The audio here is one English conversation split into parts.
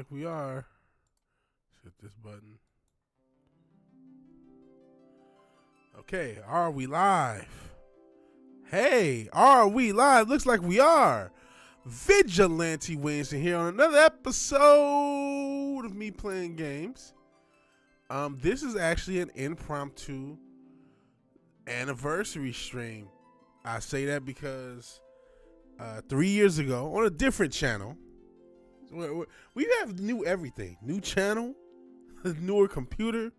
like we are. Hit this button. Okay, are we live? Hey, are we live? Looks like we are. VigilanteWilliamson here on another episode of me playing games. This is actually an impromptu anniversary stream. I say that because 3 years ago on a different channel, we have new everything, new channel, newer computer,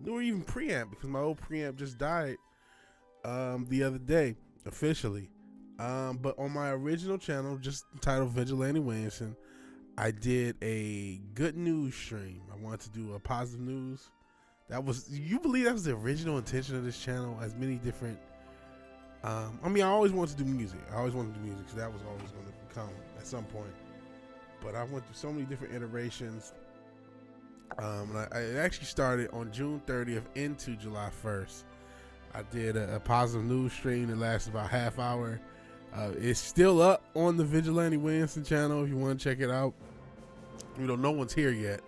newer even preamp because my old preamp just died the other day officially. But on my original channel, just titled Vigilante Williamson, I did a good news stream. I wanted to do a positive news. That was, you believe that was the original intention of this channel? As many different, I mean, I always wanted to do music. I always wanted to do music, so that was always going to come at some point. But I went through so many different iterations. And I actually started on June 30th into July 1st. I did a positive news stream that lasted about half hour. It's still up on the Vigilante Williamson channel if you want to check it out. You know, no one's here yet.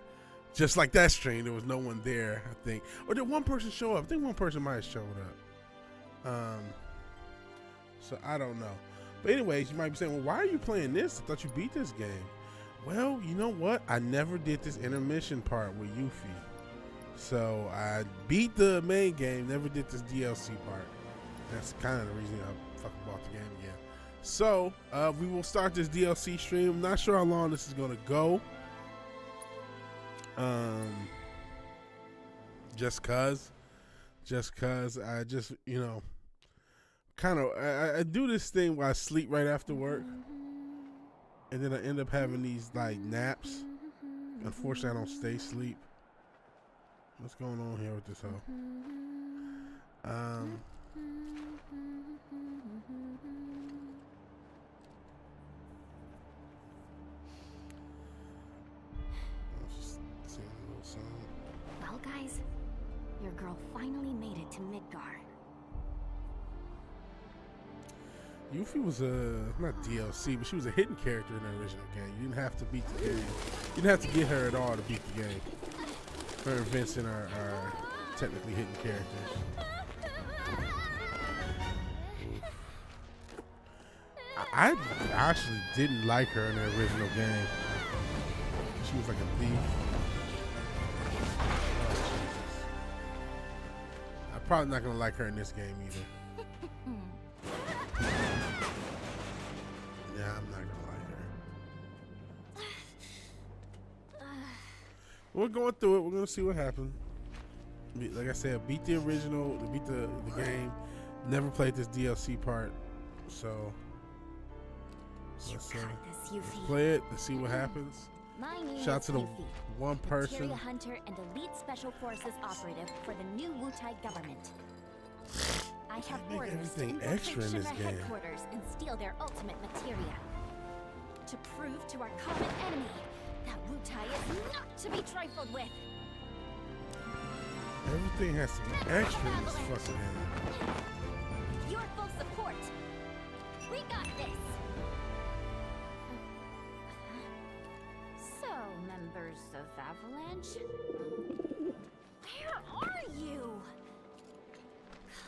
Just like that stream, there was no one there, I think. Or did one person show up? I think one person might have showed up. So I don't know. But anyways, you might be saying, well, why are you playing this? I thought you beat this game. Well, you know what? I never did this intermission part with Yuffie. So I beat the main game, never did this DLC part. That's kind of the reason I fucking bought the game again. So we will start this DLC stream. I'm not sure how long this is going to go. Just cause I just, you know, kind of, I do this thing where I sleep right after work. And then I end up having these like naps. Unfortunately, I don't stay asleep. What's going on here with this hoe? Let's just sing a little song. Well, guys, your girl finally made it to Midgar. Yuffie was not DLC, but she was a hidden character in the original game. You didn't have to beat the game. You didn't have to get her at all to beat the game. Her and Vincent are technically hidden characters. I actually didn't like her in the original game. She was like a thief. Oh, Jesus. I'm probably not gonna like her in this game either. Yeah, I'm not gonna like her. We're going through it. We're gonna see what happens. Like I said, beat the original, beat the game. Never played this DLC part, so let's play it. Let's see what happens. Shout out to the one person. Hunter and elite special forces operative for the new Wutai government. I have orders everything to extra in this Shimmer game. headquarters and steal their ultimate materia. To prove to our common enemy that Wutai is not to be trifled with. Everything has to be extra in this fucking game. With your full support, we got this. So, members of Avalanche, where are you?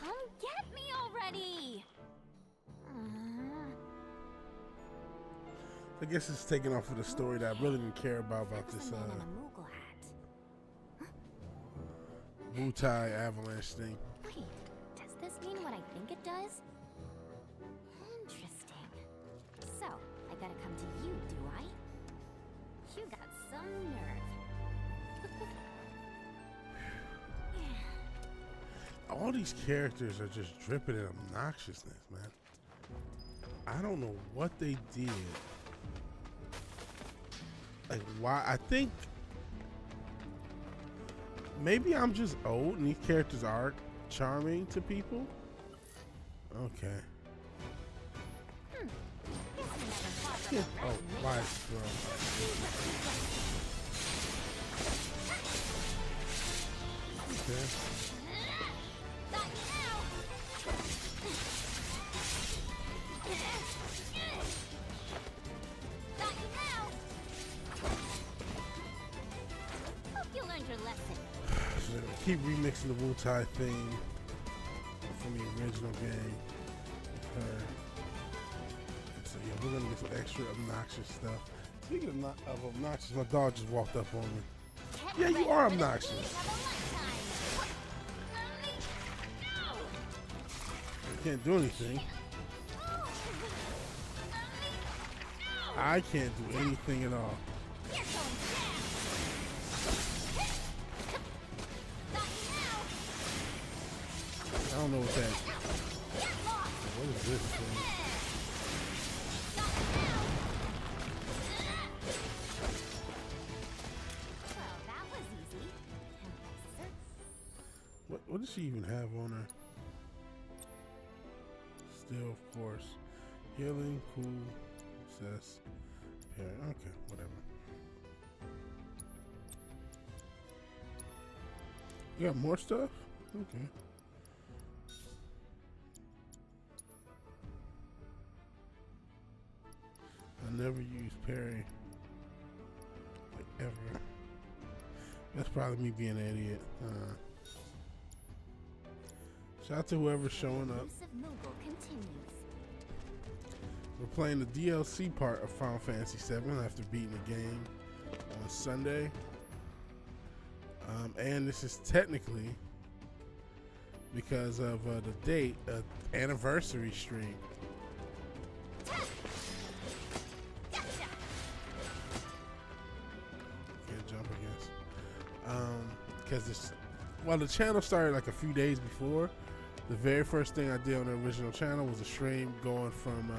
Come get me already! I guess it's taken off of the story that I really didn't care about this Wutai Avalanche thing. Wait, does this mean what I think it does? Interesting. So, I gotta come to you, do I? You got some nerve. All these characters are just dripping in obnoxiousness, man. I don't know what they did. Like, why? I think maybe I'm just old and these characters are charming to people. Okay. Oh, why is it thrown? Okay. Keep remixing the Wu-Tai theme from the original game. So yeah, we're gonna get some extra obnoxious stuff. Speaking of obnoxious, my dog just walked up on me. Yeah, you are obnoxious. You can't do anything. I can't do anything at all. I don't know what that. What is this thing? Well, that was easy. What does she even have on her? Still, of course. Healing, cool, success, parry. Okay, whatever. You got more stuff? Okay. I never use parry. Like, ever. That's probably me being an idiot. Shout out to whoever's showing up. We're playing the DLC part of Final Fantasy VII after beating the game on Sunday. And this is technically, because of the date, an anniversary stream. Can't jump, I guess. Because the channel started like a few days before. The very first thing I did on the original channel was a stream going from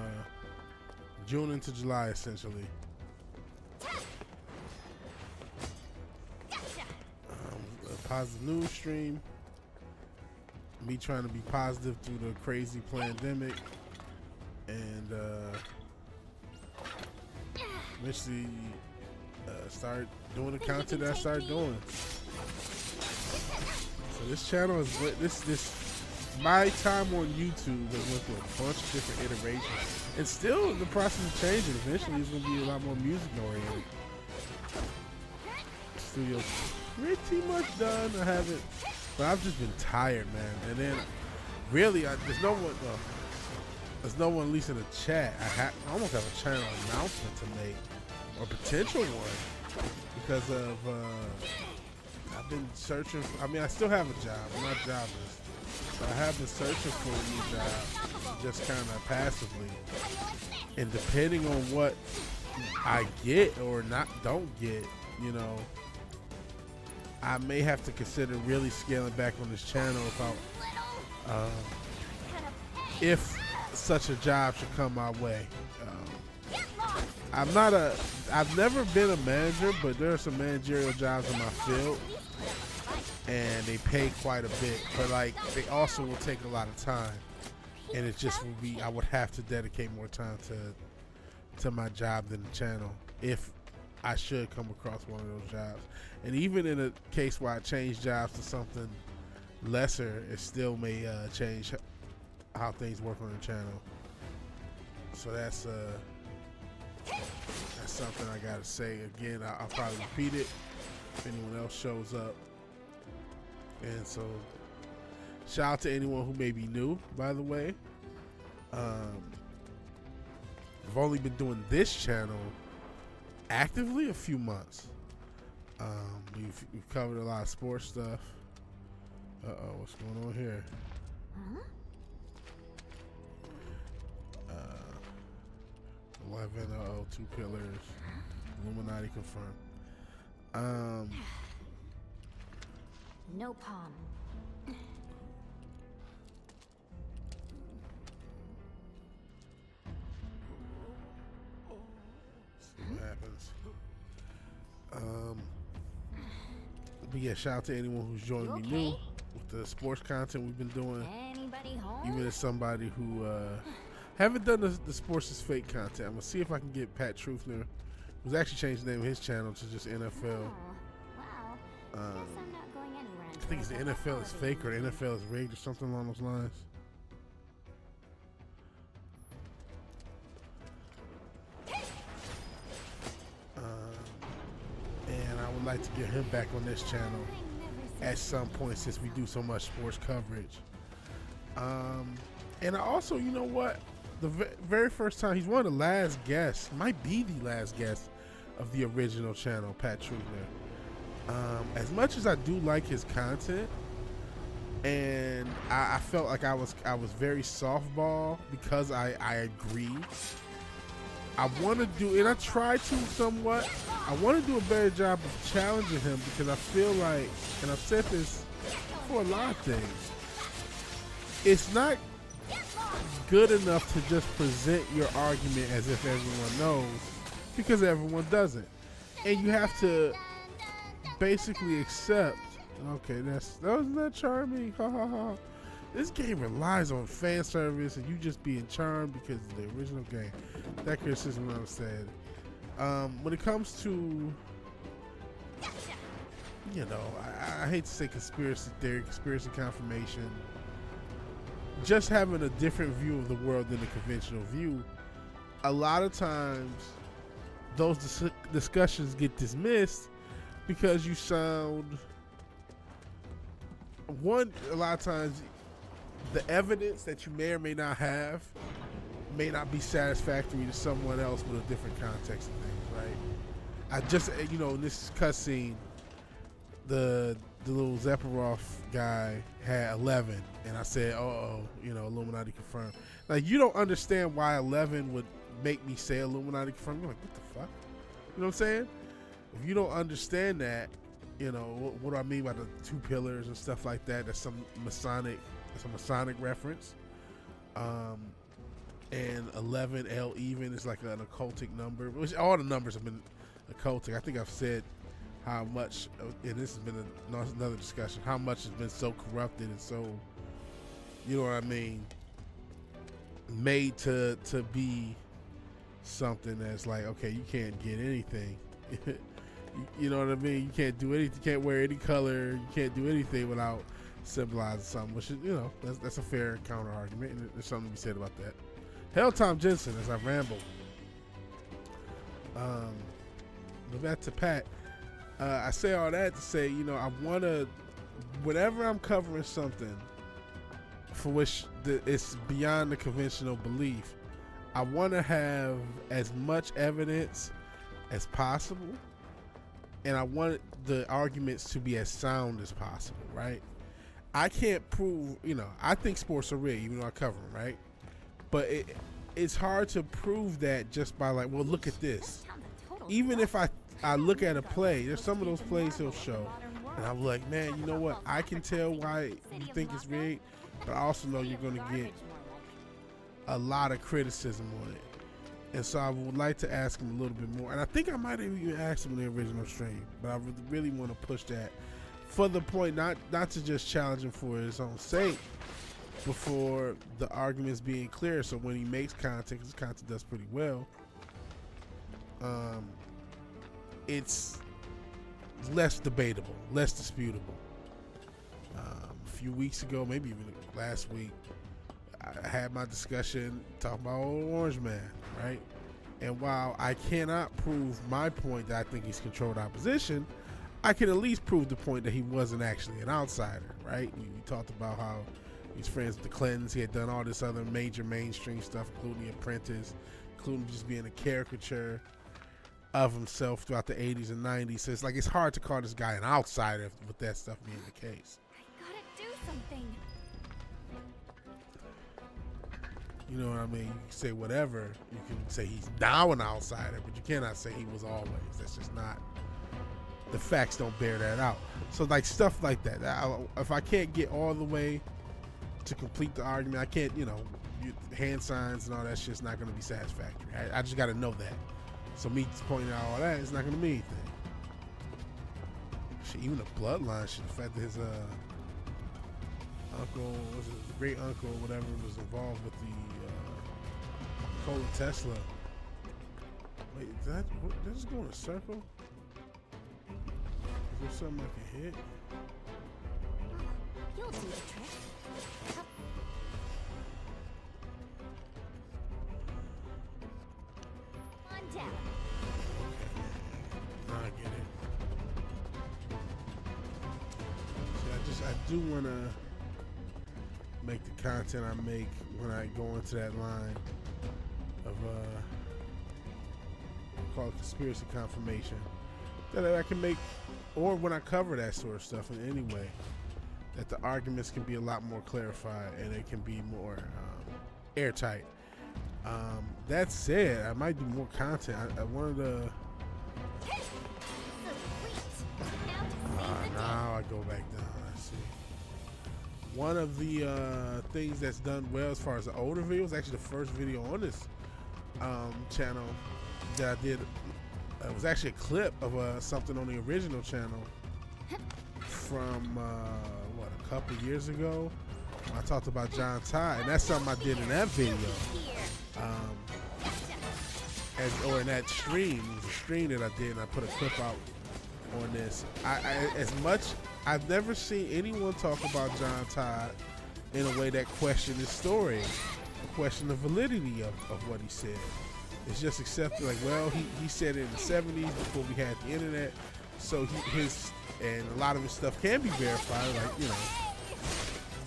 June into July, essentially. A positive news stream. Me trying to be positive through the crazy pandemic, and eventually start doing the content that I started doing. So this channel is this. My time on YouTube has went through a bunch of different iterations, and still in the process of changing. Eventually, it's gonna be a lot more music oriented. Studio's pretty much done. I haven't, but I've just been tired, man. And then, really, there's no one. There's no one, at least in the chat. I almost have a channel announcement to make, or potential one, because of. I've been searching. I mean, I still have a job. I'm not jobless. But I have been searching for a new job, just kind of passively. And depending on what I get or don't get, you know, I may have to consider really scaling back on this channel if such a job should come my way. I've never been a manager, but there are some managerial jobs in my field. And they pay quite a bit, but like they also will take a lot of time, and it just will be, I would have to dedicate more time to my job than the channel if I should come across one of those jobs. And even in a case where I change jobs to something lesser, it still may change how things work on the channel. So that's something I gotta say. Again, I'll probably repeat it if anyone else shows up. And so, shout out to anyone who may be new, by the way. I've only been doing this channel actively a few months. We've covered a lot of sports stuff. Uh-oh, what's going on here? Huh? 11, two pillars. Illuminati confirmed. No palm. See what happens. But yeah, shout out to anyone who's joining me new with the sports content we've been doing. Anybody home? Even as somebody who haven't done the sports is fake content. I'm gonna see if I can get Pat Truthner, who's actually changed the name of his channel to just NFL. Oh, well, guess I'm not going anywhere. I think it's the NFL is fake or the NFL is rigged or something along those lines. And I would like to get him back on this channel at some point since we do so much sports coverage. And I also, you know what, the very first time, he's one of the last guests, might be the last guest of the original channel, Pat Trugner. As much as I do like his content, and I felt like I was very softball because I agree. I want to do, and I try to somewhat, I want to do a better job of challenging him, because I feel like, and I've said this for a lot of things, it's not good enough to just present your argument as if everyone knows, because everyone doesn't. And you have to basically accept, okay, wasn't that charming? Ha ha ha. This game relies on fan service and you just being charmed because of the original game. That criticism I said. When it comes to, you know, I hate to say conspiracy theory, conspiracy confirmation, just having a different view of the world than the conventional view, a lot of times those discussions get dismissed because you sound, a lot of times the evidence that you may or may not have may not be satisfactory to someone else with a different context of things, right? I just, you know, in this cutscene, the little Sephiroth guy had 11, and I said, you know, Illuminati confirmed. Like, you don't understand why 11 would make me say Illuminati confirmed. You're like, what the fuck? You know what I'm saying? If you don't understand that, you know, what do I mean by the two pillars and stuff like that? That's some Masonic reference. And 11 L even is like an occultic number, which all the numbers have been occultic. I think I've said how much, and this has been another discussion, how much has been so corrupted and so, you know what I mean, made to be something that's like, okay, you can't get anything. You know what I mean? You can't do anything. You can't wear any color. You can't do anything without symbolizing something, which is, you know, that's a fair counter argument, and there's something to be said about that. Hell, Tom Jensen, as I ramble. But back to Pat. I say all that to say, you know, I want to, whenever I'm covering something for which it's beyond the conventional belief, I want to have as much evidence as possible, and I want the arguments to be as sound as possible, right? I can't prove, you know, I think sports are rigged, even though I cover them, right? But it's hard to prove that just by like, well, look at this. Even if I look at a play, there's some of those plays he'll show, and I'm like, man, you know what? I can tell why you think it's rigged, but I also know you're going to get a lot of criticism on it. And so I would like to ask him a little bit more. And I think I might have even asked him in the original stream, but I really want to push that for the point, not to just challenge him for his own sake, but for the arguments being clear. So when he makes content, his content does pretty well, it's less debatable, less disputable. A few weeks ago, maybe even last week, I had my discussion talking about old Orange Man, right? And while I cannot prove my point that I think he's controlled opposition, I can at least prove the point that he wasn't actually an outsider, right? We talked about how he's friends with the Clintons. He had done all this other major mainstream stuff, including The Apprentice, including just being a caricature of himself throughout the 80s and 90s. So it's like, it's hard to call this guy an outsider with that stuff being the case. I gotta do something. You know what I mean? You can say whatever. You can say he's now an outsider, but you cannot say he was always. That's just not, the facts don't bear that out. So like stuff like that. If I can't get all the way to complete the argument, I can't, you know, hand signs and all that shit's not going to be satisfactory. I just got to know that. So me pointing out all that, it's not going to mean anything. Shit, even the bloodline shit, the fact that his uncle, was his great uncle or whatever, was involved with the Nikola Tesla. Wait, did this go in a circle? Is there something I can hit? You'll do the trick. On down. Now I get it. I do want to make the content I make when I go into that line of call it conspiracy confirmation, that I can make, or when I cover that sort of stuff in any way, that the arguments can be a lot more clarified and it can be more airtight. That said, I might do more content. I wanted to. Now I go back down. Let's see. One of the things that's done well as far as the older videos, actually the first video on this channel that I did, it was actually a clip of something on the original channel from a couple years ago. I talked about John Todd, and that's something I did in that video. Or in that stream, it was a stream that I did, and I put a clip out on this. I've never seen anyone talk about John Todd in a way that questioned his story, question the validity of what he said. It's just accepted, like, well, he said it in the 70s before we had the internet, so and a lot of his stuff can be verified, like, you know,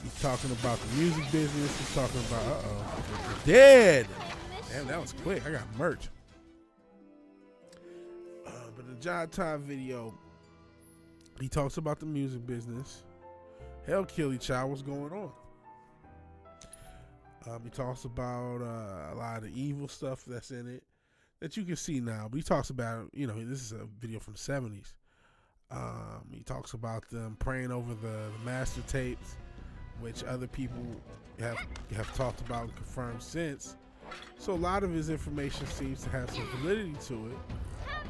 he's talking about the music business, he's talking about, dead! Damn, that was quick, I got merch. But the John Todd video, he talks about the music business. Hell, Killy Child, what's going on? He talks about a lot of the evil stuff that's in it that you can see now. But he talks about, you know, this is a video from the 70s. He talks about them praying over the master tapes, which other people have talked about and confirmed since. So a lot of his information seems to have some validity to it.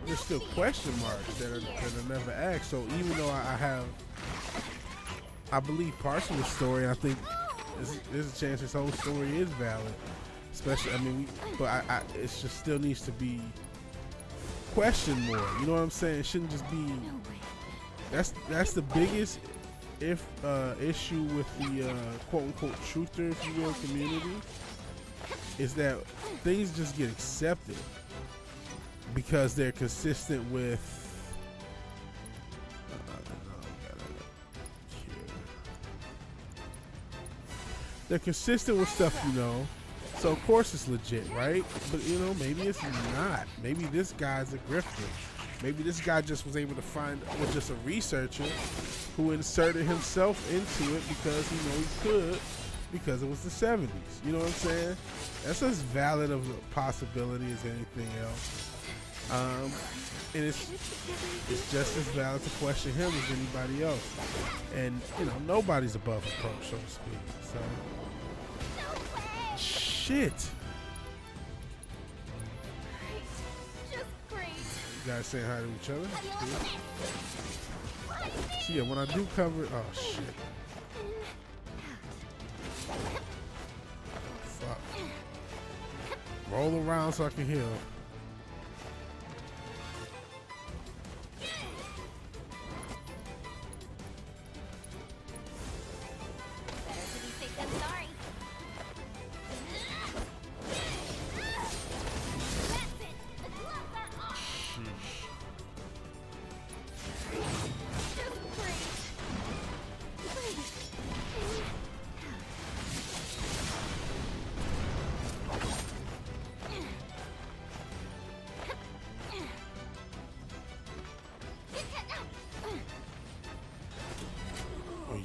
There's still question marks that are never asked. So even though I believe parts of the story, I think there's a chance this whole story is valid. Especially, I mean, it just still needs to be questioned more. You know what I'm saying? It shouldn't just be. That's the biggest issue with the quote unquote truther, if you will, community, is that things just get accepted because they're consistent with. They're consistent with stuff, you know. So of course it's legit, right? But you know, maybe it's not. Maybe this guy's a grifter. Maybe this guy just was able to was just a researcher who inserted himself into it because he knew he could, because it was the 70s. You know what I'm saying? That's as valid of a possibility as anything else. And it's just as valid to question him as anybody else. And you know, nobody's above reproach, so to speak. So shit. You guys saying hi to each other? So yeah, when I do cover, oh shit. Fuck. Roll around so I can heal.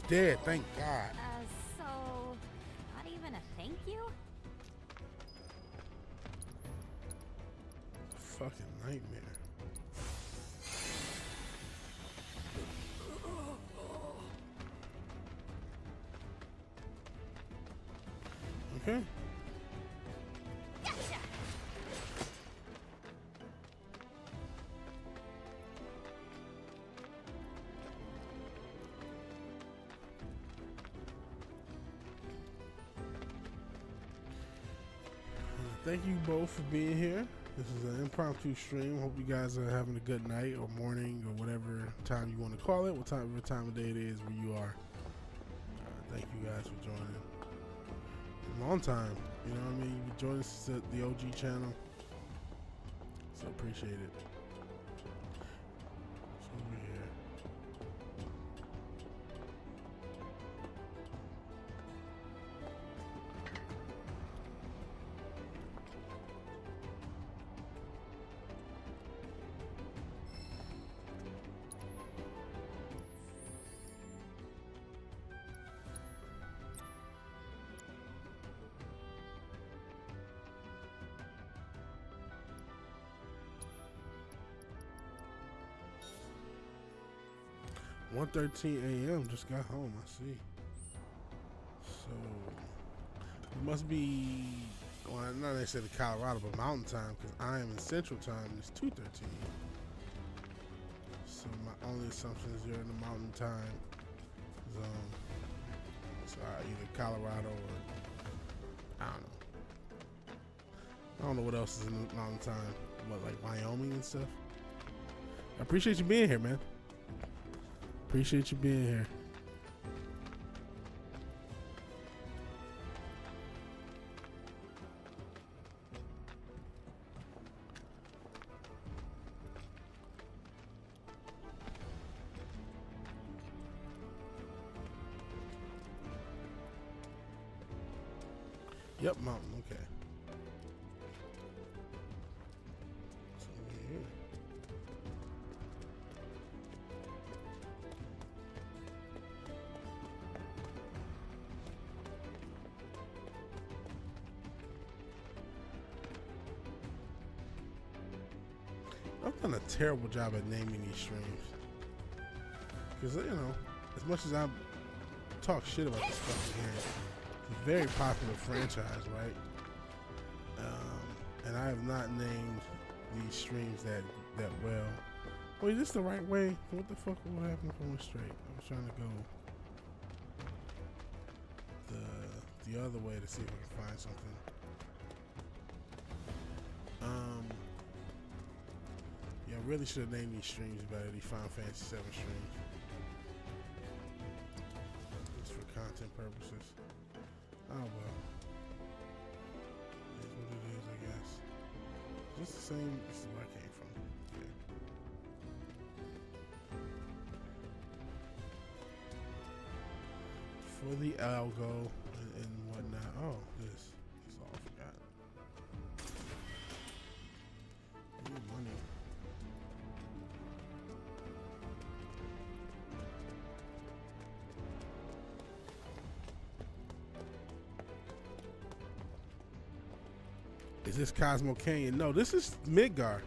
Dead, thank God. So, not even a thank you? Fucking nightmare. Okay. Gotcha. Thank you both for being here. This is an impromptu stream. Hope you guys are having a good night or morning or whatever time you want to call it, whatever time of day it is where you are. Thank you guys for joining. Long time, you know what I mean? You've been joining us at the OG channel, so appreciate it. It's over here. 1:13 a.m. Just got home. I see. So it must be, well, not necessarily Colorado, but Mountain Time, because I am in Central Time. And it's 2:13. So my only assumption is you're in the Mountain Time zone. So either Colorado or I don't know. I don't know what else is in the Mountain Time. What, like Wyoming and stuff? I appreciate you being here, man. Appreciate you being here. Yep, mountain, okay. So here. I've done a terrible job at naming these streams. Because, you know, as much as I talk shit about this fucking game, it's a very popular franchise, right? And I have not named these streams that well. Wait, is this the right way? What the fuck will happen if I went straight? I was trying to go the other way to see if I can find something. Yeah, I really should have named these streams better. These Final Fantasy 7 streams. Just for content purposes. Oh well. It is what it is, I guess. Just the same. This is where I came from. Okay. For the algo and whatnot. Oh, this. It's all I forgot. Ooh, money. Is this Cosmo Canyon? No, this is Midgar.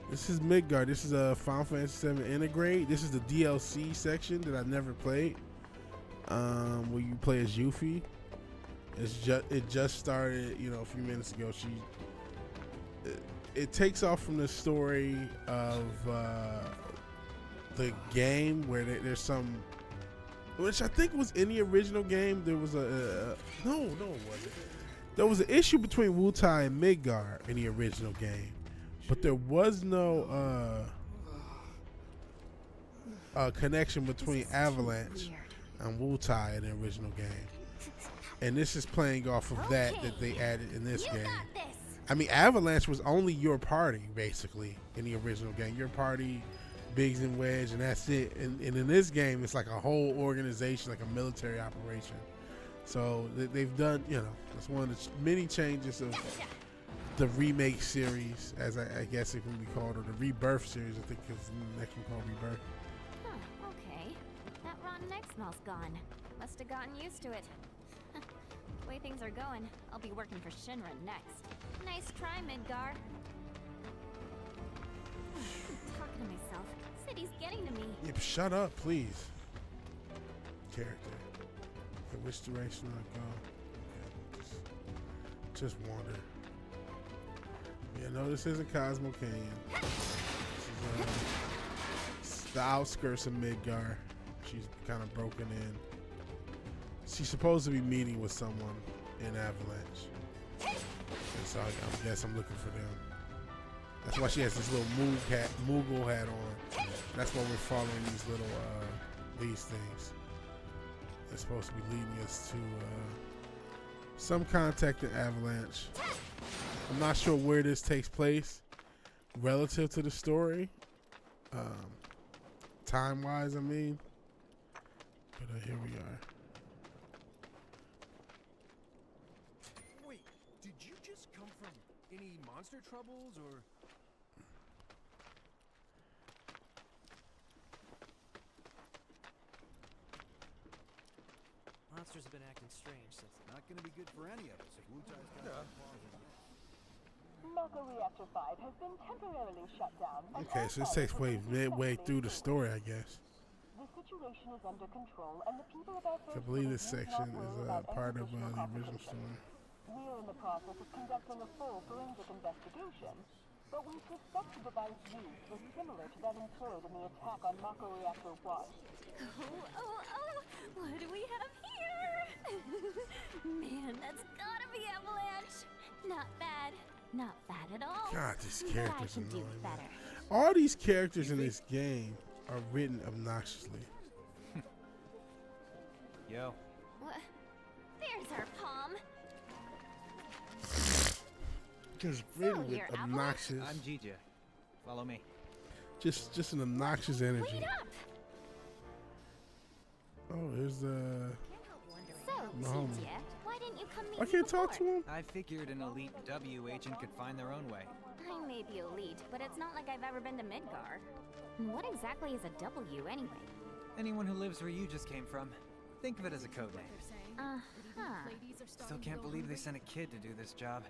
This is Midgar. This is a Final Fantasy 7 Integrate. This is the DLC section that I never played. Where you play as Yuffie. It just started, you know, a few minutes ago. It takes off from the story of the game where there's some, which I think was in the original game. There was no, it wasn't. There was an issue between Wutai and Midgar in the original game, but there was no connection between Avalanche and Wutai in the original game. And this is playing off of that they added in this game. I mean, Avalanche was only your party, basically, in the original game. Your party, Biggs and Wedge, and that's it. And in this game, it's like a whole organization, like a military operation. So they've done, you know, that's one of the many changes of the remake series, as I guess it can be called, or the Rebirth series. I think it's the next one called Rebirth. Huh, okay. That rotten egg smell's gone. Must have gotten used to it. The way things are going, I'll be working for Shinra next. Nice try, Midgar. I'm talking to myself. City's getting to me. Yeah, shut up, please. Character. Okay, which direction do I go? Okay, just wander. Yeah, no, this isn't Cosmo Canyon. This is the outskirts of Midgar. She's kind of broken in. She's supposed to be meeting with someone in Avalanche. And so I guess I'm looking for them. That's why she has this little Moogle hat on. That's why we're following these little, these things. They're supposed to be leading us to some contact in Avalanche. I'm not sure where this takes place relative to the story. Time-wise, I mean. But here we are. Wait, did you just come from any monster troubles, or? Monsters have been acting strange since. Not gonna be good for any of us if Wutai's got some claws in it. Mega Reactor 5 has been temporarily shut down. Okay, so this takes place midway through the story, I guess. The situation is under control, and the people of our I first believe village this need section not is worry about part any of additional the original complications. story. We are in the process of conducting a full forensic investigation, but we suspect the device used was similar to that employed in the attack on Mako Reactor 1. Oh, what do we have here? Man, that's gotta be Avalanche. Not bad. Not bad at all. God, these But I characters can do annoy me. better. All these characters in this game are written obnoxiously. Yo. What? There's our palm. Just written with you're Avalanche? obnoxious, I'm Gija. Follow me. just an obnoxious energy. Wait up. Oh, here's the. So, My homie. Gija, why didn't you come meet I me can't talk to before? him. I figured an elite W agent could find their own way. I may be elite, but it's not like I've ever been to Midgar. And what exactly is a W anyway? Anyone who lives where you just came from. Think of it as a code name. Uh-huh. Still can't believe they sent a kid to do this job.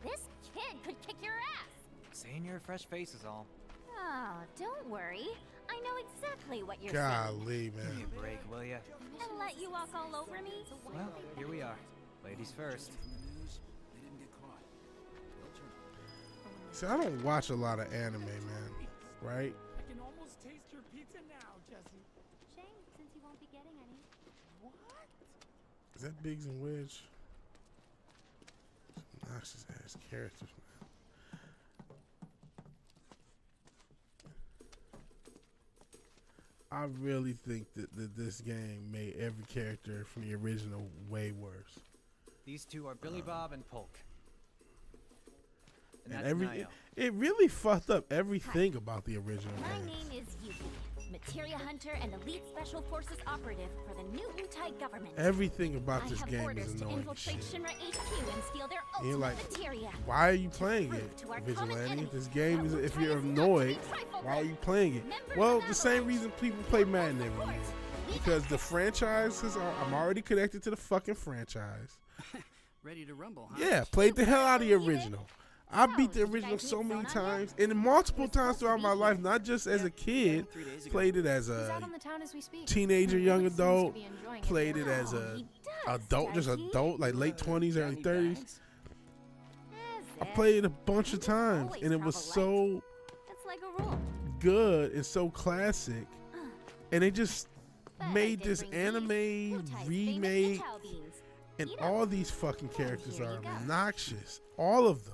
This kid could kick your ass. Saying you're a fresh face is all. Oh, don't worry. I know exactly what you're saying. Golly, Give me man. a break, will ya? And let you walk all over me? Well, here we are. Ladies first. See, I don't watch a lot of anime, man. Right? I can almost taste your pizza now, Jesse. Shame, since you won't be getting any. What? Is that Biggs and Wedge? Obnoxious ass characters, man. I really think that this game made every character from the original way worse. These two are Billy Bob and Polk. And And that's every Nio. it really fucked up everything about the original My game. name is Yuki, Materia Hunter and Elite Special Forces Operative for the new Utai government. Everything about I this have game orders is to annoying as infiltrate shit. Shinra HQ and steal their And you're ultimate like, materia. why are you playing prove it, to our common Vigilante? enemy This game is, that if Utai you're is not to be annoyed, trifled why are with. you playing it? Members Well, of the same Avalanche, reason people play we Madden will every year. support. Because the franchises are, I'm already connected to the fucking franchise. Ready to rumble, huh? Yeah, played the hell out of the Believe it? original. I beat the did you original guys so meet many Zona times, yet? and multiple We're times supposed to throughout be my here. life, not just as a kid. 3 days ago. Played it as He's a out on the town as we speak. teenager, young Seems to adult. be enjoying Played it Oh, as a he does, adult, just does he? adult, like late 20s, early Got any 30s. bags? I As played if. it a bunch of times, Always and it was travel so It's like a rule. good and so classic. And they just But I made did this bring anime these Utai's famous remake, cacao beans. and Eat all up. these fucking characters here are you go. obnoxious. All of them.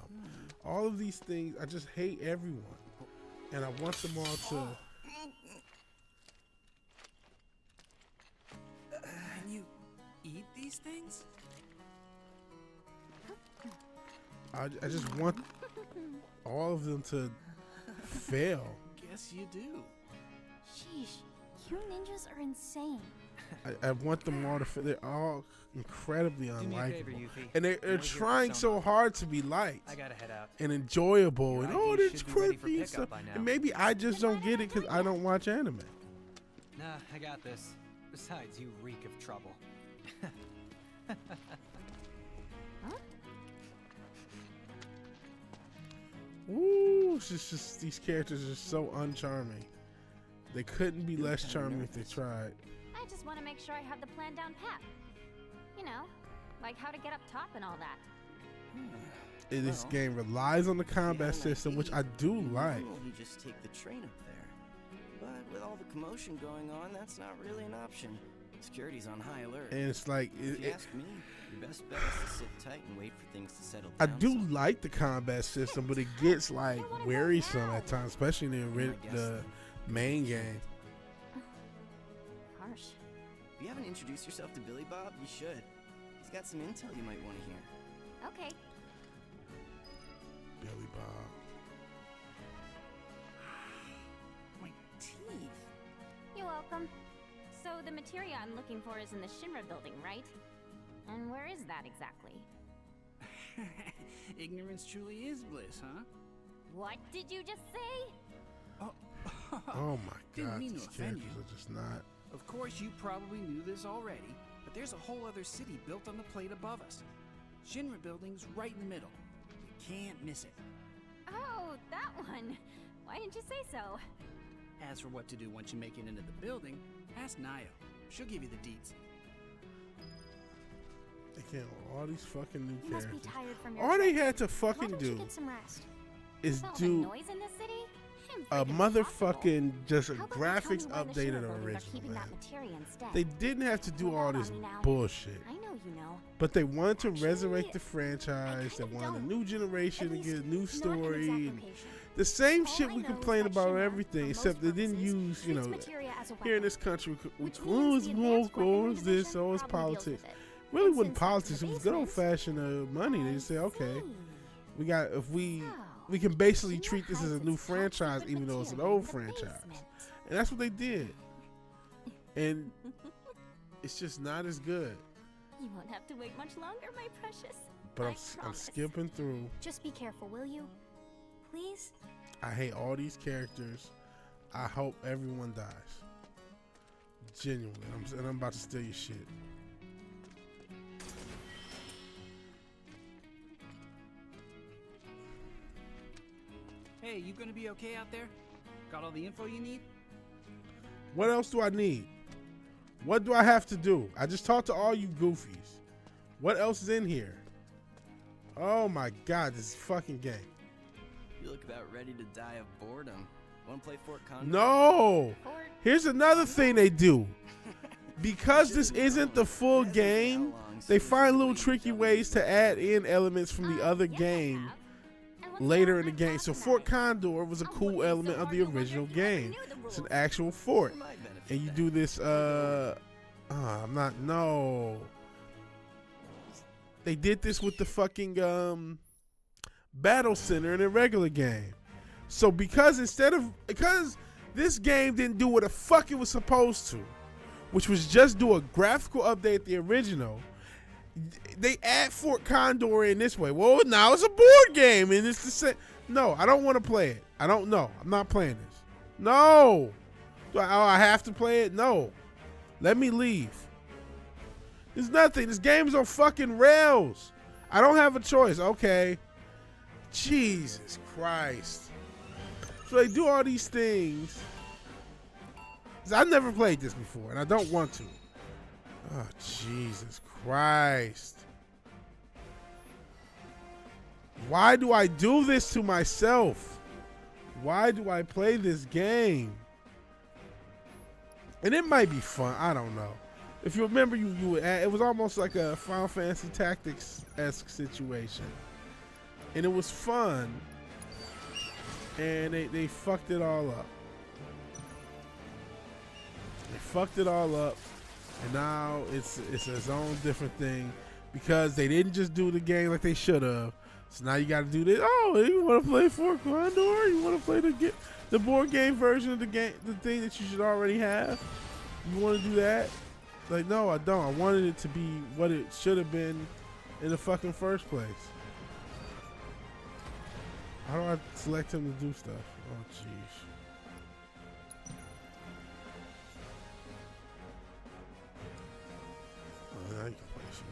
All of these things, I just hate everyone. And I want them all to. Can you eat these things? I just want all of them to fail. Guess you do. Sheesh, you ninjas are insane. I want them all to fail. They're all incredibly Do me a favor, unlikable. Yuffie. And they're I'm here for trying so Sona. hard to be liked I gotta head out. and enjoyable. Your And oh, ID they're should be ready for quirky and pickup stuff. by now. And maybe I just don't get it because I don't watch anime. Nah, I got this. Besides, you reek of trouble. Ooh, it's just these characters are so uncharming. They couldn't be less charming if they tried. I just want to make sure I have the plan down pat. You know, like how to get up top and all that. This Well, game relies on the combat Yeah, system, which I do you like. normally just take the train up there. But with all the commotion going on, that's not really an option. Security's on high alert. And it's like, If you ask me, your best bet is to sit tight and wait for things to settle I down. do some. like the combat system, but it gets like wearisome at times, especially in I guess the main game. Harsh. If you haven't introduced yourself to Billy Bob, you should. He's got some intel you might want to hear. Okay. Billy Bob. My teeth. You're welcome. So the materia I'm looking for is in the Shinra building, right? And where is that exactly? Ignorance truly is bliss, huh? What did you just say? Oh my Didn't god, mean to these offend characters you. are just not. Of course, you probably knew this already, but there's a whole other city built on the plate above us. Shinra building's right in the middle. You can't miss it. Oh, that one. Why didn't you say so? As for what to do once you make it into the building, ask Nayo. She'll give you the deets. They can't all these fucking new You must be characters. tired from your All they trip. had to Why fucking don't you do get some rest? is With all the do noise in this city? a Freaking impossible. motherfucking just a How about you tell graphics me why the update Shinra of the buildings are original, keeping man. that materia instead? They didn't have to do Hold all on this me now. bullshit. I know you know. But they wanted to Actually, resurrect the franchise. They kind of wanted a don't. new generation At to least get a new not an story. exact And location. the same All shit I we know complain is that about Shinra, everything, for except they most didn't purposes, use, you treats know, materia as a here in weapon, this country, which oh, means it's the more advanced weaponry goals, this, division oh, it's probably deals politics. with it. Really And wasn't since that's politics. the It was good old basement, fashioned money. They say, okay, see. we got if we So, can basically Shinra treat this hides as a new its top franchise, secret even though it's an materia old in the franchise, basement. and that's what they did. And it's just not as good. You won't have to wait much longer, my precious. But I I'm promise. skipping through. Just be careful, will you? Please? I hate all these characters. I hope everyone dies. Genuinely. And I'm about to steal your shit. Hey, you gonna be okay out there? Got all the info you need? What else do I need? What do I have to do? I just talked to all you goofies. What else is in here? Oh my god, this fucking game. You look about ready to die of boredom. Want to play Fort Condor? No! Fort- Here's another thing they do. Because this isn't the full game, they find little tricky ways to add in elements from the other yes, I game have. And what's later so in the game. So unprecedented? Fort Condor was a I cool wouldn't be so element of hard the to wonder original if you ever game. knew the It's an rules. actual fort. For my benefit, And you then. do this, I'm not, no. They did this with the fucking, Battle Center in a regular game. So because this game didn't do what the fuck it was supposed to, which was just do a graphical update at the original, they add Fort Condor in this way. Well, now it's a board game and it's the same. No, I don't want to play it. I don't know. I'm not playing this. No. I have to play it? No. Let me leave. There's nothing. This game's on fucking rails. I don't have a choice. Okay. Jesus Christ. So they do all these things. I've never played this before, and I don't want to. Oh, Jesus Christ. Why do I do this to myself? Why do I play this game? And it might be fun. I don't know. If you remember, it was almost like a Final Fantasy Tactics-esque situation. And it was fun. And they fucked it all up. They fucked it all up. And now it's its own different thing. Because they didn't just do the game like they should have. So now you got to do this. Oh, you want to play Fort Condor? You want to play the board game version of the game, the thing that you should already have? You want to do that? Like, no, I don't. I wanted it to be what it should have been in the fucking first place. How do I select him to do stuff? Oh, jeez. Oh, now you can play some.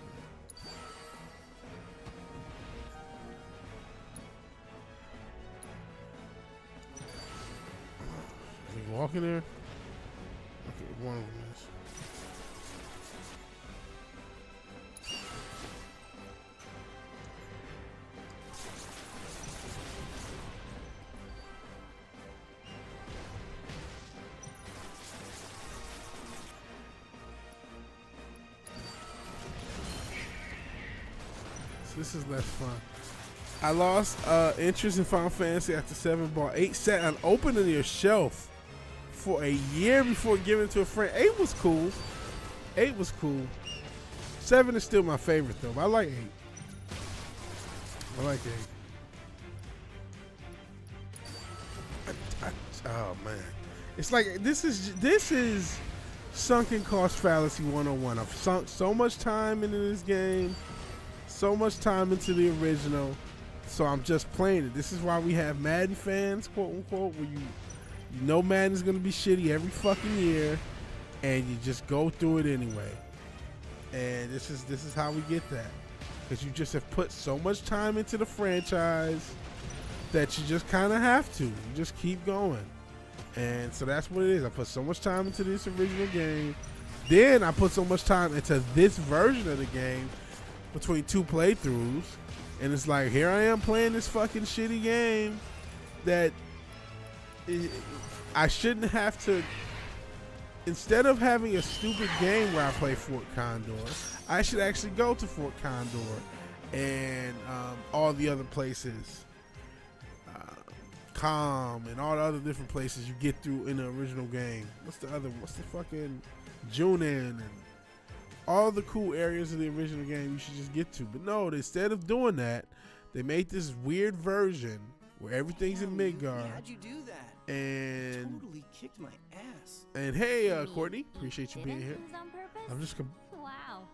Is he walking there? Okay, one of them is. So this is less fun. I lost interest in Final Fantasy after 7 bought 8 sat unopened in your shelf for a year before giving it to a friend. 8 was cool. 8 was cool. 7 is still my favorite though. But I like 8. I like 8. Oh man, it's like this is sunken cost fallacy 101. I've sunk so much time into this game, so much time into the original, so I'm just playing it. This is why we have Madden fans, quote unquote, where you know Madden's gonna be shitty every fucking year, and you just go through it anyway. And this is how we get that, because you just have put so much time into the franchise that you just kind of have to. You just keep going. And so that's what it is. I put so much time into this original game. Then I put so much time into this version of the game between 2 playthroughs. And it's like, here I am playing this fucking shitty game that I shouldn't have to. Instead of having a stupid game where I play Fort Condor, I should actually go to Fort Condor and all the other places, Calm and all the other different places you get through in the original game. What's the fucking Junin and all the cool areas of the original game you should just get to. But no, instead of doing that, they made this weird version where everything's in Midgard. How'd you do that? And Totally kicked my ass. And hey, Courtney, appreciate you being here. On purpose? I'm just Wow.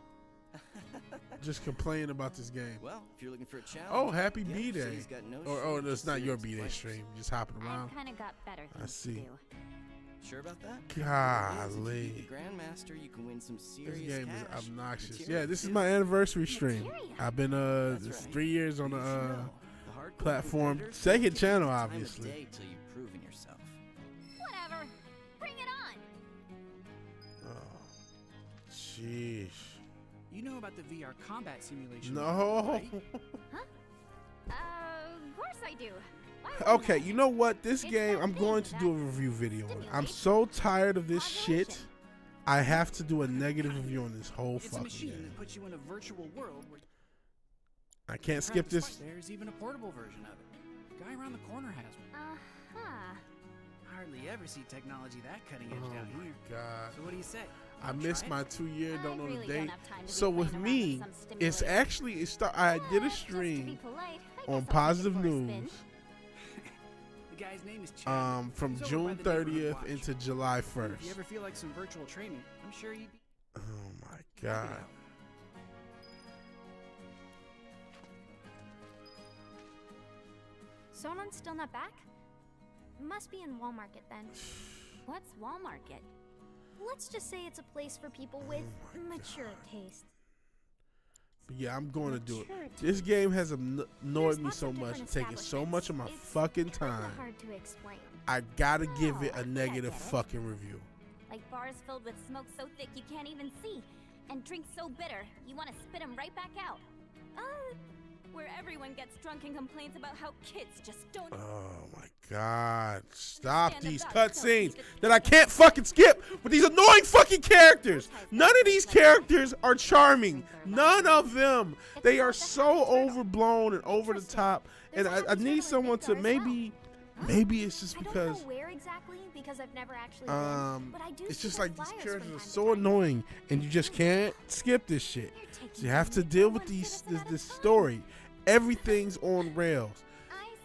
just complaining about this game. Well, if you're looking for a challenge. Oh, happy yeah, B-Day. so he's got no Oh, no, it's not your serious B-Day players. stream. Just hopping around. I've kind of got better things I see. to do. Sure about that? Golly. Yes, if you beat the Grandmaster, you can win some This serious game cash. is obnoxious. Material Yeah, this is too. my anniversary stream. Material? I've been That's it's right. 3 years on You the should know. The hardcore platform. competitors Second give you channel, the time of obviously. day till you've proven yourself. Whatever. Bring it on. Oh, sheesh. You know about the VR combat simulation? No. right? Of course I do. Why wouldn't Okay, I? you know what? This It's game, that I'm thing going to do a that review video on it. I'm stimulates so tired of this shit. cognition. I have to do a negative review on this whole It's a fucking machine game. that puts you in a virtual world where I can't skip this. There's even a portable version of it. Guy around the corner has one. Uh-huh. Hardly ever see technology that cutting edge Oh down my here. god. So what do you say? I Wanna missed try my it? 2 year, don't I know really the don't date. have time to be So with playing around me, some it's stimulator. actually I did a Just to be stream polite, I guess on I'll take it Positive for a spin. News The guy's name is Chad. from He's over June by the neighborhood 30th watch. into July If you 1st. ever feel like some virtual training, I'm sure you'd be Oh my happy to god. help. Sonon's still not back? Must be in Wall Market then. What's Wall Market? Let's just say it's a place for people with Oh my mature tastes. But yeah, I'm going to do it. Mature This game has annoyed There's me lots so of much, different taking so much of my establishments. fucking It's kinda time. hard to explain. I gotta give it Oh, a I negative get it. fucking review. Like bars filled with smoke so thick you can't even see, and drinks so bitter you want to spit them right back out. Where everyone gets drunk and complains about how kids just don't. Oh my god. Stop Stand these about cutscenes so that I can't fucking skip with these annoying fucking characters. None of these characters are charming. None of them. They are so overblown and over the top. And I need someone to maybe it's just I don't because know where exactly because I've never actually been, but I do it's see just their like these flyers characters from are time to so time. annoying and you just can't skip this shit. You're taking So you have to me deal one with these citizen at a this time. story. Everything's on rails.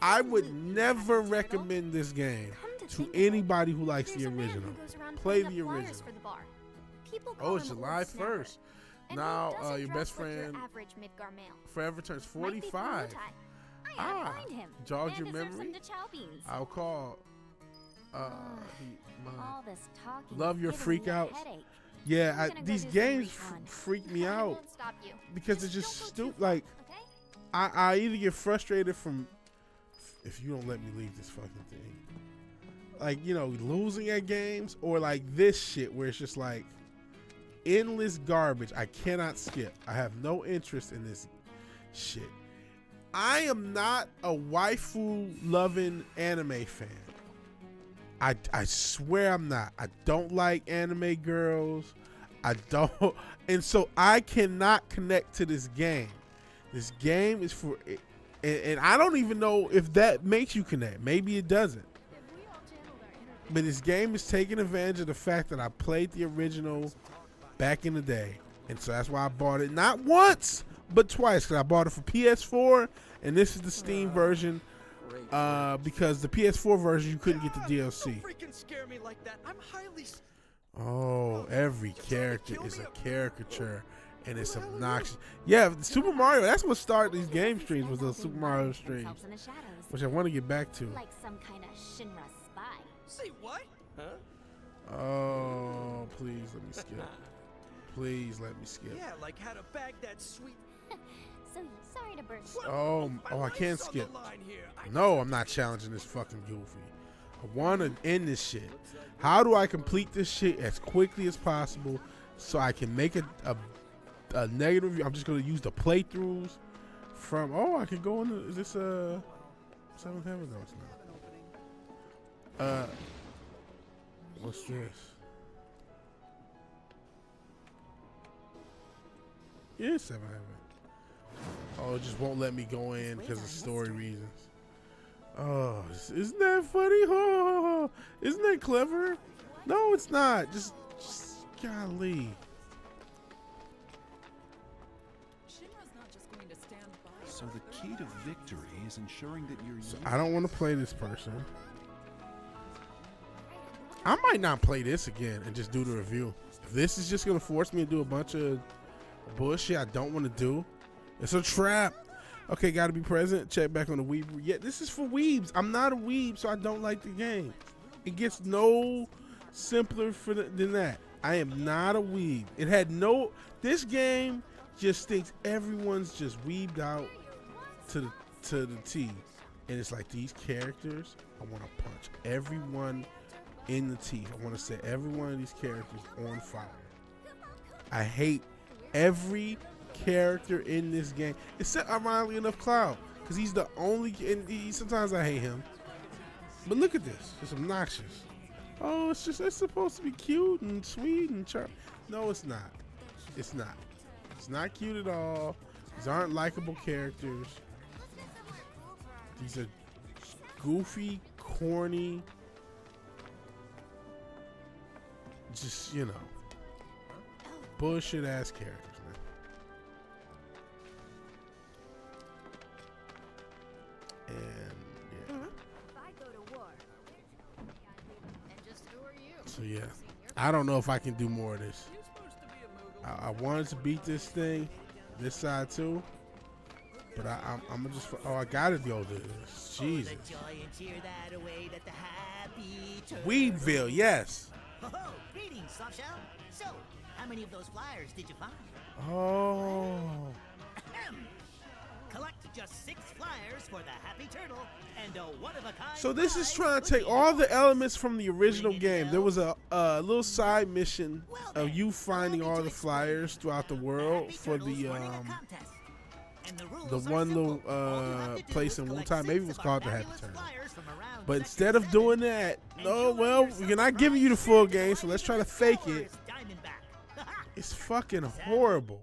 I would salute you, never Captain Turtle. recommend this game Come to to think of it, anybody who likes there's the a man who original. goes around Play putting the up flyers original. for the bar. People Oh, call it's him July Old Snapper. 1st. And Now, he doesn't your dress best like your friend average Midgar male. forever turns Might be from 45. Wutai. I Ah, gotta find him. jogged and your deserve memory? some DeChow beans. I'll call. All this talking Love is your giving freak me a outs. headache. Yeah, I'm gonna go these do some games recon. freak me I out won't stop you. because it's Just just don't go stupid. too far, Like okay? I either get frustrated from if you don't let me leave this fucking thing, like losing at games, or like this shit where it's just like endless garbage. I cannot skip. I have no interest in this shit. I am not a waifu loving anime fan. I swear I'm not. I don't like anime girls. I don't, and so I cannot connect to this game. This game is for, and I don't even know if that makes you connect. Maybe it doesn't. But this game is taking advantage of the fact that I played the original back in the day, and so that's why I bought it not once but twice. Because I bought it for PS4, and this is the Steam version. Because the PS4 version you couldn't get the DLC. Don't freaking scare me like that. I'm highly. Oh, every character is a caricature, and it's obnoxious. Yeah, Super Mario. That's what started these game streams, was those Super Mario streams, Themselves in the shadows, which I want to get back to. like some kind of Shinra spy. Say what? Huh? Oh, please let me skip. Please let me skip. Yeah, like how to bag that sweet. So sorry to burst. Oh, My I life's can't on skip. the line here. No, I'm not challenging this fucking Goofy. I want to end this shit. How do I complete this shit as quickly as possible so I can make a negative review? I'm just gonna use the playthroughs from. Oh, I can go into. Is this 7th Heaven? No, it's not. What's this? Yeah, 7th Heaven. Oh, it just won't let me go in because of story reasons. Oh, isn't that funny? Oh, isn't that clever? No, it's not. Just golly. So the key to victory is ensuring that you're. So I don't want to play this person. I might not play this again and just do the review. If this is just gonna force me to do a bunch of bullshit I don't want to do, it's a trap. Okay, gotta be present. Check back on the weeb. Yeah, this is for weebs. I'm not a weeb, so I don't like the game. It gets no simpler than that. I am not a weeb. It had no. This game just thinks everyone's just weebed out to the T, and it's like these characters. I want to punch everyone in the teeth. I want to set every one of these characters on fire. I hate every character in this game, except ironically enough Cloud, because he's the only. And sometimes I hate him, but look at this. It's obnoxious. Oh, it's supposed to be cute and sweet and charming. No, it's not. It's not. It's not cute at all. These aren't likable characters. These are goofy, corny, just, you know, bullshit ass characters, man. And yeah. So yeah, I don't know if I can do more of this. I wanted to beat this thing, this side too, but I'm gonna just. Oh, I gotta go to this. Jesus. Weebville, yes. Oh, greetings, Softshell. So, how many of those flyers did you find? Oh. Collect just 6 flyers for the Happy Turtle and a one-of-a-kind. So this is trying to take all the elements from the original game. There was a little side mission of you finding all the flyers throughout the world for the one little place in Wu-Tai. Maybe it was called the Happy Turtle. But instead of doing that, no, well, we're not giving you the full game, so let's try to fake it. It's fucking horrible.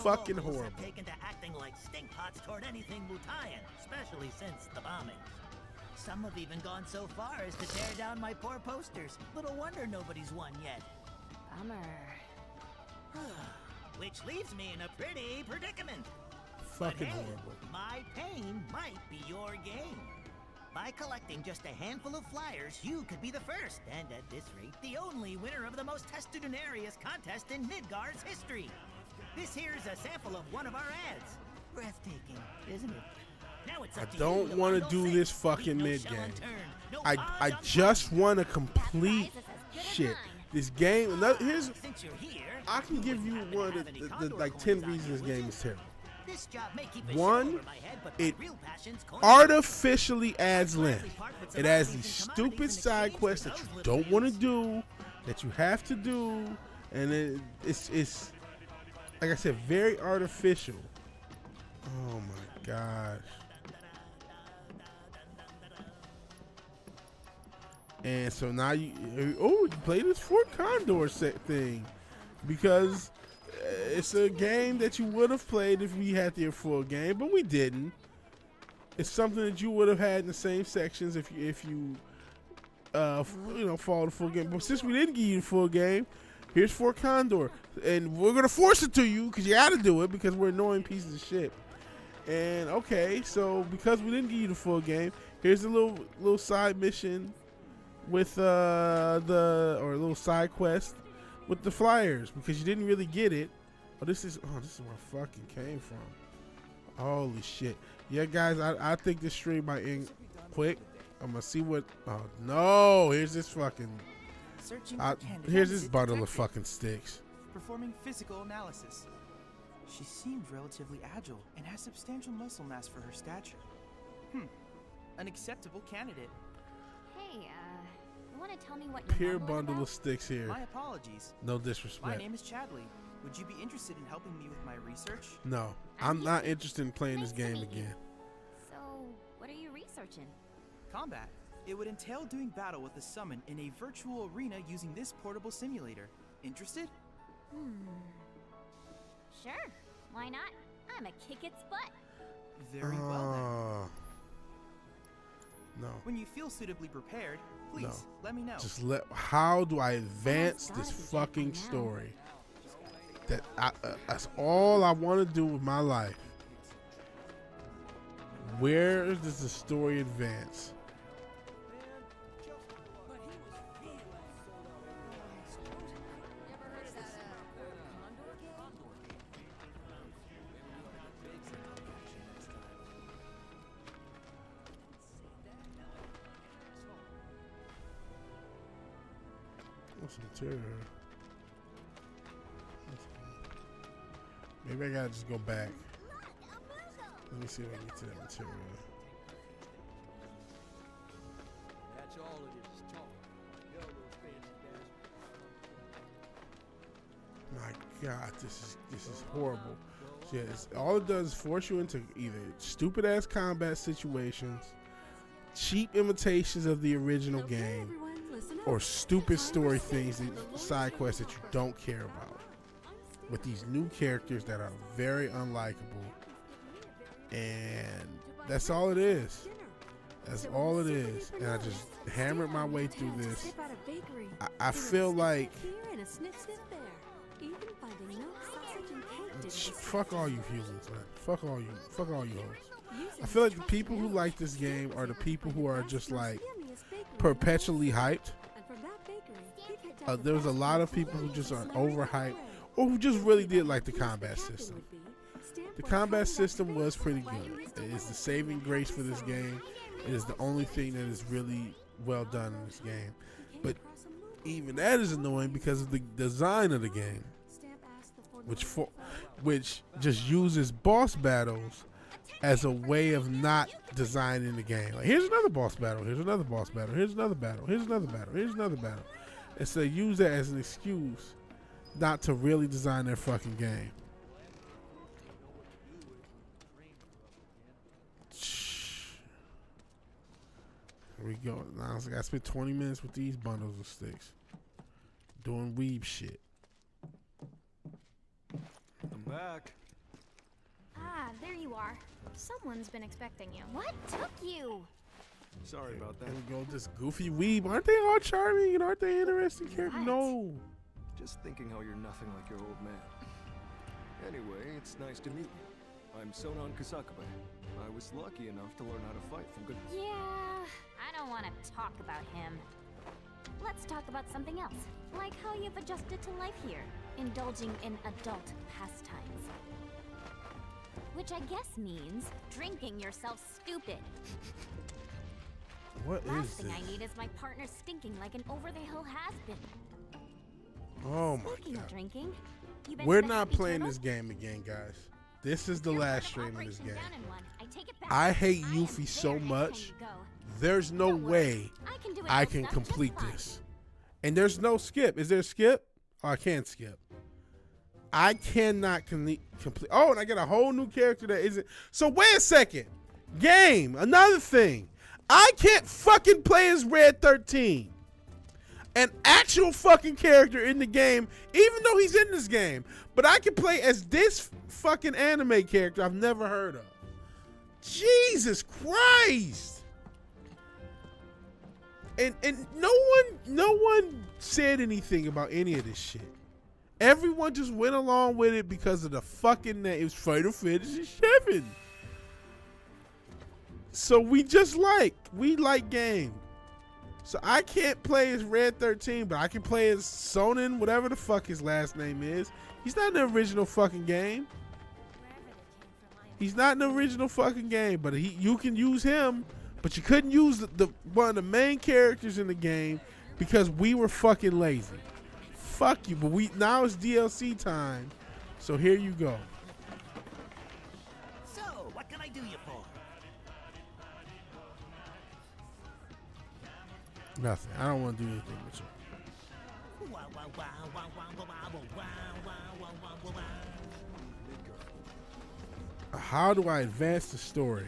Fucking horrible. Taken to acting like stinkpots toward anything Wu-Taian, especially since the bombing. Some have even gone so far as to tear down my poor posters. Little wonder nobody's won yet. Bummer. Which leaves me in a pretty predicament. Fucking but hey, horrible. My pain might be your game. By collecting just a handful of flyers, you could be the first, and at this rate, the only winner of the most testudinarious contest in Midgard's history. This here's a sample of one of our ads. Breathtaking, isn't it? Now it's up to you, I don't want to do this fucking mid game. I just want to complete shit. This game. Here's. I can give you one of the like 10 reasons this game is terrible. One, it artificially adds length. It adds these stupid side quests that you don't want to do, that you have to do, and it's like I said, very artificial. Oh my gosh. And so now you play this Fort Condor set thing because it's a game that you would have played if we had the full game, but we didn't. It's something that you would have had in the same sections if you follow the full game. But since we didn't give you the full game, here's Fort Condor, and we're gonna force it to you because you got to do it because we're annoying pieces of shit. And okay, so because we didn't give you the full game, here's a little side mission with a little side quest with the flyers because you didn't really get it. This is where I fucking came from. Holy shit. Yeah, guys, I think this stream might end quick. I'm gonna see what. Oh no! Here's this fucking. Here's this bundle of fucking sticks. Performing physical analysis. She seems relatively agile and has substantial muscle mass for her stature. An acceptable candidate. want to tell me what you're Pure mumbling bundle about? of sticks here. My apologies. No My disrespect. name is Chadley. Would you be interested in helping me with my research? No, I'm not interested in playing this game again. So, what are you researching? Combat. It would entail doing battle with a summon in a virtual arena using this portable simulator. Interested? Sure. Why not? I'm a kick its butt. Very well No. then. When you feel suitably prepared, please No. let me know. Just let. How do I advance Someone's this gotta be fucking careful now. story? That's all I want to do with my life. Where does the story advance? What's the material? Maybe I gotta just go back. Let me see if I can get to that material. That's all it is talk. You know those fancy My God, this is horrible. So yeah, all it does is force you into either stupid ass combat situations, cheap imitations of the original game, or stupid story things, side quests that you don't care about. With these new characters that are very unlikable, and that's all it is. That's all it is. And I just hammered my way through this. I feel like fuck all you humans, man. Fuck all you hoes. I feel like the people who like this game are the people who are just like perpetually hyped. There's a lot of people who just are overhyped, or who just really did like the combat system. The combat system was pretty good. It is the saving grace for this game. It is the only thing that is really well done in this game. But even that is annoying because of the design of the game, which just uses boss battles as a way of not designing the game. Like, here's another boss battle. Here's another boss battle. Here's another battle. Here's another battle. Here's another battle. And so they use that as an excuse not to really design their fucking game. Here we go. Now I gotta spend 20 minutes with these bundles of sticks. Doing weeb shit. I'm back. Ah, there you are. Someone's been expecting you. What took you? Sorry about that. There we go. This goofy weeb. Aren't they all charming and aren't they interesting characters? What? No. Just thinking how you're nothing like your old man. Anyway, it's nice to meet you. I'm Sonan Kusakabe. I was lucky enough to learn how to fight from good... Yeah, I don't want to talk about him. Let's talk about something else, like how you've adjusted to life here, indulging in adult pastimes. Which I guess means drinking yourself stupid. What Last is thing this? I need is my partner stinking like an over-the-hill has-been. Oh my Speaking of God. drinking, you been We're to the not Happy playing Turtle? this game again, guys. This is the You're last part of stream of this Operation game. Down in One. I take it back. I hate am Yuffie so there next much. time you go. There's no Don't worry, way I can do I adult can stuff complete just fine. this. And there's no skip. Is there a skip? Oh, I can't skip. I cannot complete. Oh, and I get a whole new character that isn't. So wait a second. Game. Another thing. I can't fucking play as Red 13. An actual fucking character in the game, even though he's in this game. But I can play as this fucking anime character I've never heard of. Jesus Christ. And no one said anything about any of this shit. Everyone just went along with it because of the fucking name. It was Final Fantasy 7. So we like game. So I can't play as Red 13, but I can play as Sonin, whatever the fuck his last name is. He's not in the original fucking game. He's not in the original fucking game, but you can use him, but you couldn't use the one of the main characters in the game because we were fucking lazy. Fuck you, but now it's DLC time. So here you go. So, what can I do you for? Nothing. I don't want to do anything with you. How do I advance the story?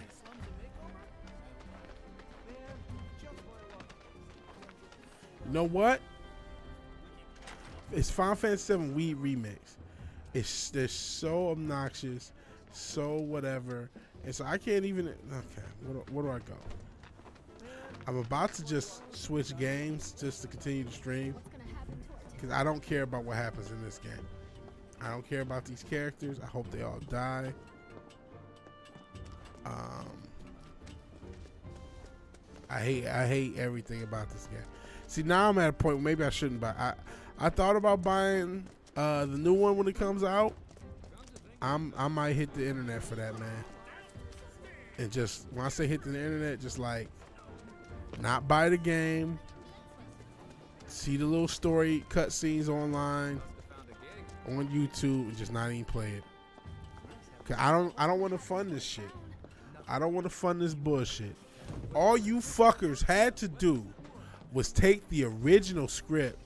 You know what? It's Final Fantasy VII Wii Remix. They're so obnoxious, so whatever, and so I can't even. Okay, where do I go? I'm about to just switch games just to continue to stream because I don't care about what happens in this game. I don't care about these characters. I hope they all die. I hate everything about this game. See, now I'm at a point where maybe I shouldn't buy. I thought about buying the new one when it comes out. I might hit the internet for that, man. And just when I say hit the internet, just like not buy the game, see the little story cutscenes online on YouTube, and just not even play it. Cause I don't want to fund this shit. I don't want to fund this bullshit. All you fuckers had to do was take the original script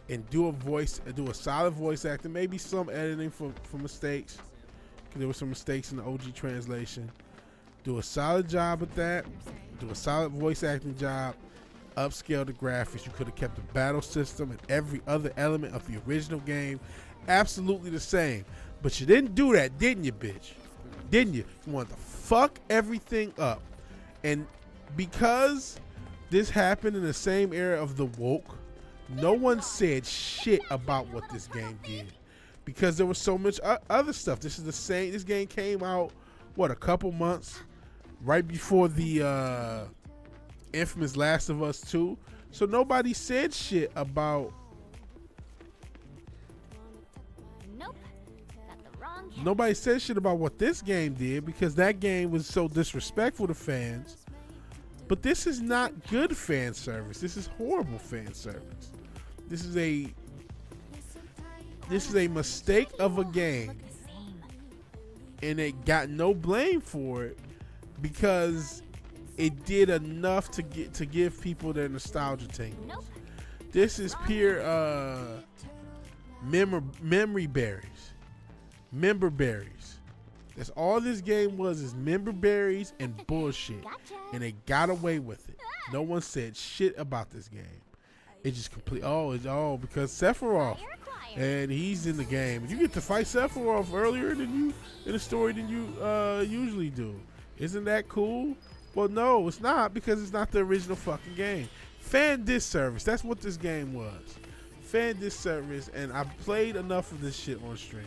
and do a solid voice acting, maybe some editing for mistakes. Cause there were some mistakes in the OG translation. Do a solid job at that. Do a solid voice acting job. Upscale the graphics. You could have kept the battle system and every other element of the original game absolutely the same. But you didn't do that, didn't you, bitch? Didn't you? You wanted to fuck everything up. And because this happened in the same era of the woke, no one said shit about what this game did. Because there was so much other stuff. This is the same. This game came out, what, a couple months right before the infamous Last of Us 2. So nobody said shit about. Nope. Got the wrong cat. Nobody said shit about what this game did because that game was so disrespectful to fans. But this is not good fan service. This is horrible fan service. This is a mistake of a game, and it got no blame for it because it did enough to give people their nostalgia tingles. Nope. This is pure memory berries. Member berries. That's all this game was, is member berries and bullshit. Gotcha. And they got away with it. No one said shit about this game. It just because Sephiroth, and he's in the game. You get to fight Sephiroth earlier in the story than you usually do. Isn't that cool? Well, no, it's not, because it's not the original fucking game. Fan disservice. That's what this game was. Fan disservice, and I played enough of this shit on stream.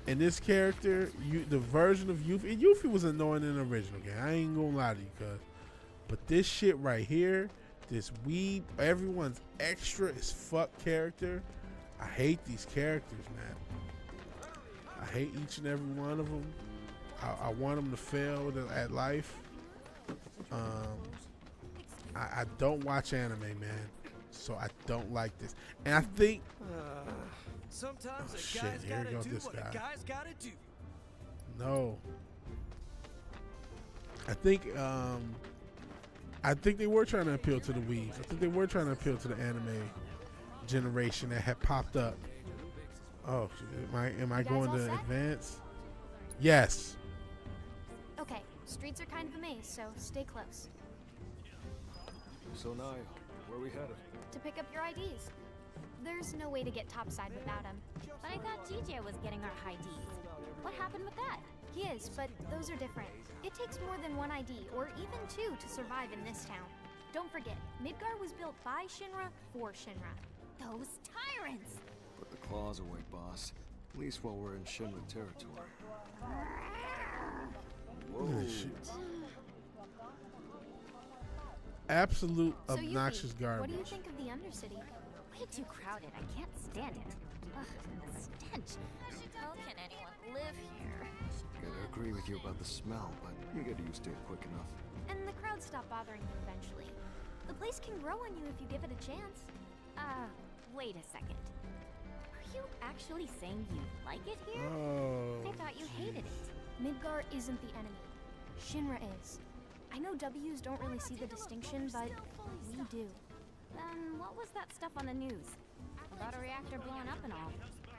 And this character, the version of Yuffie, and Yuffie was annoying in the original game. I ain't gonna lie to you, cuz. But this shit right here, this weeb, everyone's extra as fuck character, I hate these characters, man. I hate each and every one of them. I want them to fail at life. I don't watch anime, man, so I don't like this. And I think. Sometimes Shit, here goes this guy. Guy's gotta do. No. I think they were trying to appeal to the weebs. I think they were trying to appeal to the anime generation that had popped up. Oh, am I going to advance? Yes. Okay, streets are kind of a maze, so stay close. So Naya, where we headed? To pick up your IDs. There's no way to get topside without them. But I thought DJ was getting our IDs. What happened with that? He is, but those are different. It takes more than one ID, or even two, to survive in this town. Don't forget, Midgar was built by Shinra for Shinra. Those tyrants! Put the claws away, boss. At least while we're in Shinra territory. Whoa. Absolute So obnoxious Yuffie, garbage. what do you think of the Undercity? Way too crowded. I can't stand it. Ugh, the stench. How can anyone live here? Gotta agree with you about the smell, but you get used to it quick enough. And the crowds stop bothering you eventually. The place can grow on you if you give it a chance. Wait a second. Are you actually saying you like it here? Oh. I thought you hated it. Midgar isn't the enemy. Shinra is. I know W's don't really see the distinction, but we do. Then what was that stuff on the news? About a reactor blowing up and all.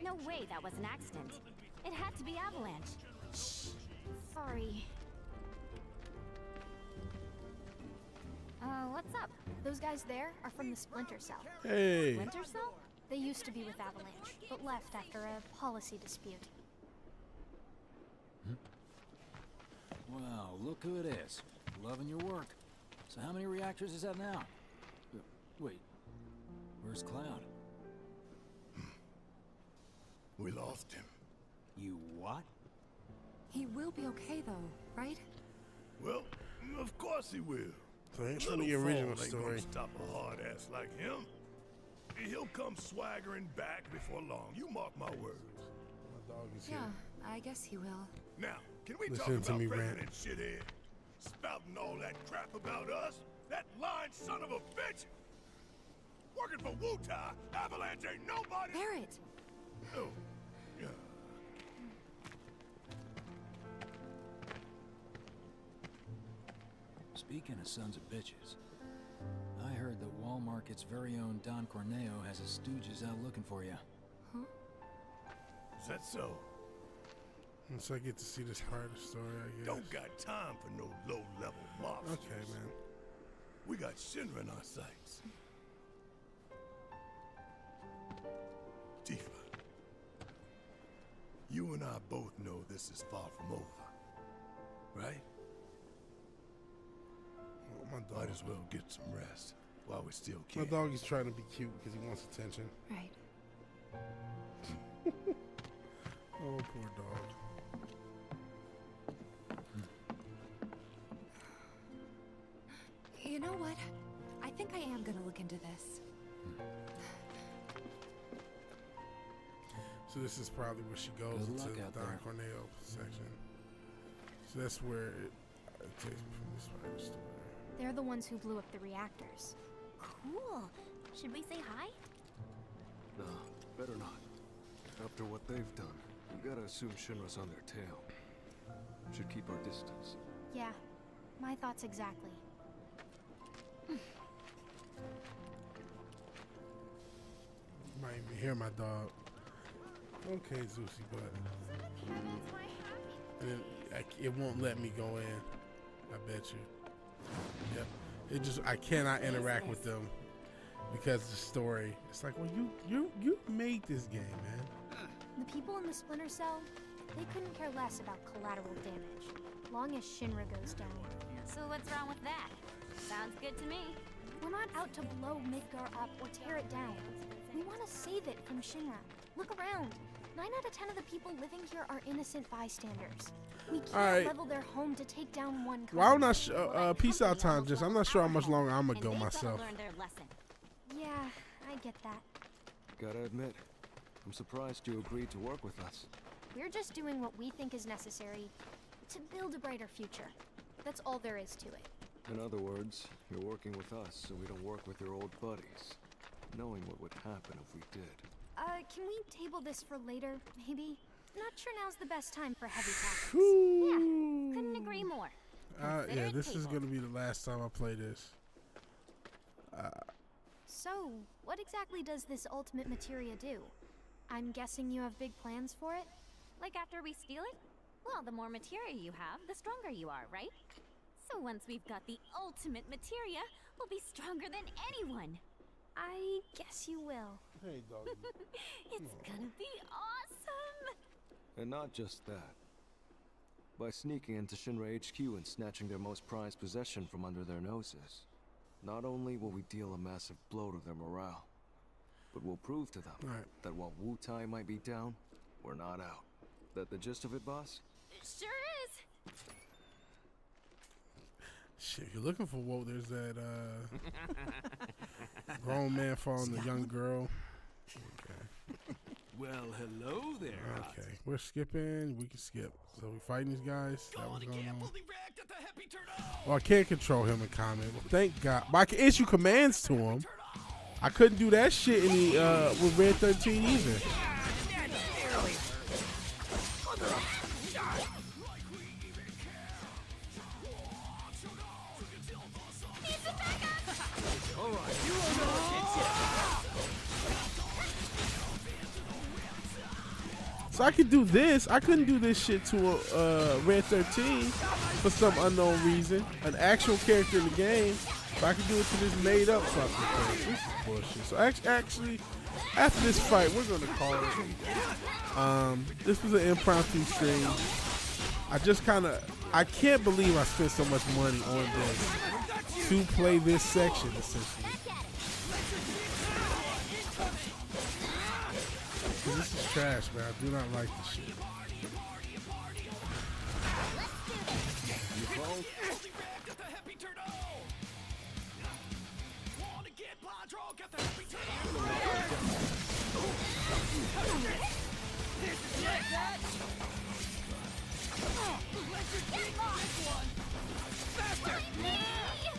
No way that was an accident. It had to be Avalanche. Shh. Sorry. What's up? Those guys there are from the Splinter Cell. Hey. Splinter Cell? They used to be with Avalanche, but left after a policy dispute. Wow, look who it is. Loving your work. So how many reactors is that now? Wait, where's Cloud? We lost him. You what? He will be okay though, right? Well, of course he will. So ain't from the original story. Stop a hard ass like him. He'll come swaggering back before long. You mark my words. My dog is Yeah, here. I guess he will. Now, can we Listen talk to about me President rant. Shithead? Spouting all that crap about us? That lying son of a bitch? Working for Wu-Tai, Avalanche ain't nobody. Barrett! Oh, yeah. Speaking of sons of bitches, I heard that Wall Market's very own Don Corneo has his stooges out looking for you. Huh? Is that so? So I get to see this part of the story, I guess. Don't got time for no low-level monsters. Okay, man. We got Shinra in our sights. Tifa, you and I both know this is far from over, right? Oh, my dog. Might as well get some rest while we still can. My dog is trying to be cute because he wants attention. Right. Oh, poor dog. You know what? I think I am gonna look into this. So this is probably where she goes Good into luck the out Don there. Corneo section. So that's where it takes me from this part of the story. They're the ones who blew up the reactors. Cool. Should we say hi? No, better not. After what they've done, we gotta assume Shinra's on their tail. Should keep our distance. Yeah, my thoughts exactly. Might even hear my dog. Okay, Zeusy, but and then it won't let me go in. I bet you. Yep. It just I cannot interact with them because of the story. It's like, well, you made this game, man. The people in the Splinter Cell, they couldn't care less about collateral damage, long as Shinra goes down. So what's wrong with that? Sounds good to me. We're not out to blow Midgar up or tear it down. We want to save it from Shinra. Look around. 9 out of 10 of the people living here are innocent bystanders. We can't Alright. level their home to take down one company. Well, I'm not sure. Peace out, time. Just I'm not sure how much longer I'm gonna go myself. Learn their lesson. Yeah, I get that. Gotta admit, I'm surprised you agreed to work with us. We're just doing what we think is necessary to build a brighter future. That's all there is to it. In other words, you're working with us so we don't work with your old buddies, knowing what would happen if we did. Can we table this for later, maybe? Not sure now's the best time for heavy tactics. Yeah, couldn't agree more. Consider Yeah, it this is tabled. gonna be the last time I play this. So, what exactly does this ultimate materia do? I'm guessing you have big plans for it? Like after we steal it? Well, the more materia you have, the stronger you are, right? So once we've got the ultimate materia, we'll be stronger than anyone. I guess you will. Hey, dog. It's gonna be awesome! And not just that. By sneaking into Shinra HQ and snatching their most prized possession from under their noses, not only will we deal a massive blow to their morale, but we'll prove to them that while Wu-Tai might be down, we're not out. That the gist of it, boss? Sure is! Shit, if you're looking for woke, there's that grown man following the young girl. Okay. Well, hello there. Okay, we're skipping. We can skip. So we fighting these guys. That was going on. Well, I can't control him in comment. Well, thank God. But I can issue commands to him. I couldn't do that shit in the with Red 13 either. So I could do this. I couldn't do this shit to a Red 13 for some unknown reason. An actual character in the game. But I could do it to this made up fucking thing. This is bullshit. So actually, after this fight, we're gonna call it. This was an impromptu stream. I can't believe I spent so much money on this to play this section essentially. This is trash, man. I do not like this shit.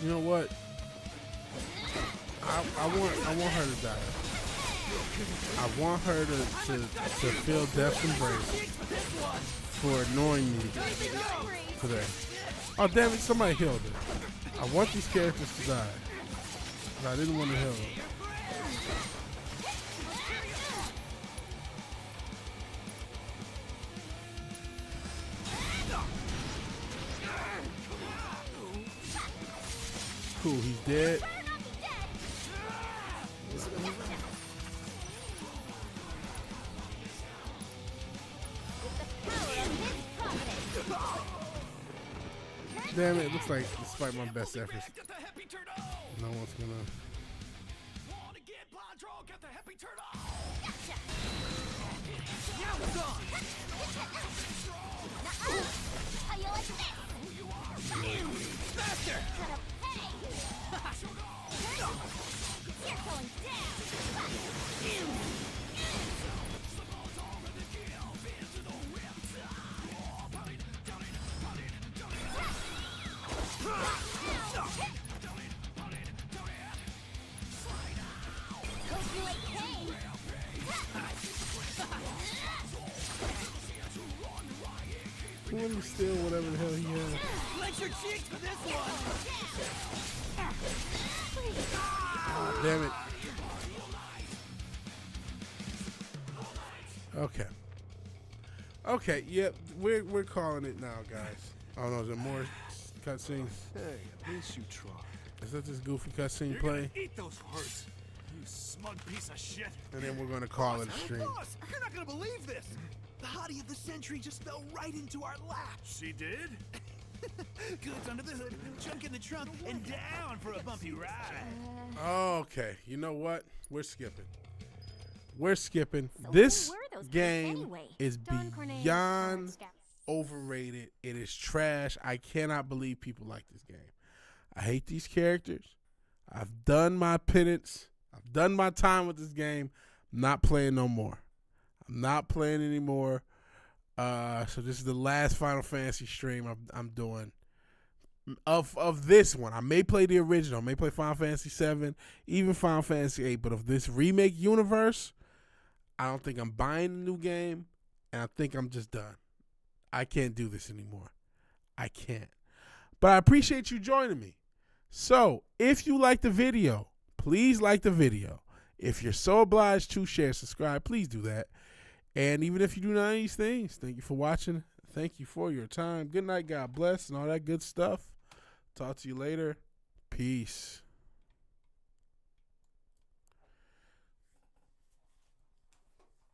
You know what? I want her to die. I want her to feel death's embrace for ignoring me today. Oh damn it! Somebody healed her. I want these characters to die. But I didn't want to heal them. Cool, he's dead. Damn it, it looks like despite my best efforts, no one's gonna. Let me steal whatever the hell he has. Flex your cheeks for this one. Oh, damn it. Okay. Okay, yep, we're calling it now, guys. Oh no, is there more cutscenes? Hey, at least you try. Is that this goofy cutscene play? Eat those hearts, you smug piece of shit. And then we're gonna call it a stream. Boss, you're not gonna believe this. The hottie of the century just fell right into our lap. She did? Goods under the hood, junk in the trunk, and down for a bumpy ride. Okay, you know what? We're skipping. We're skipping. So This who were those game anyway? is Don Cornelius beyond Scouts. overrated. It is trash. I cannot believe people like this game. I hate these characters. I've done my penance. I've done my time with this game. I'm not playing no more. I'm not playing anymore. So this is the last Final Fantasy stream I'm doing of this one. I may play the original. I may play Final Fantasy 7, even Final Fantasy 8. But of this remake universe, I don't think I'm buying a new game, and I think I'm just done. I can't do this anymore. I can't. But I appreciate you joining me. So if you like the video, please like the video. If you're so obliged to share, subscribe, please do that. And even if you do none of these things, thank you for watching. Thank you for your time. Good night, God bless, and all that good stuff. Talk to you later. Peace.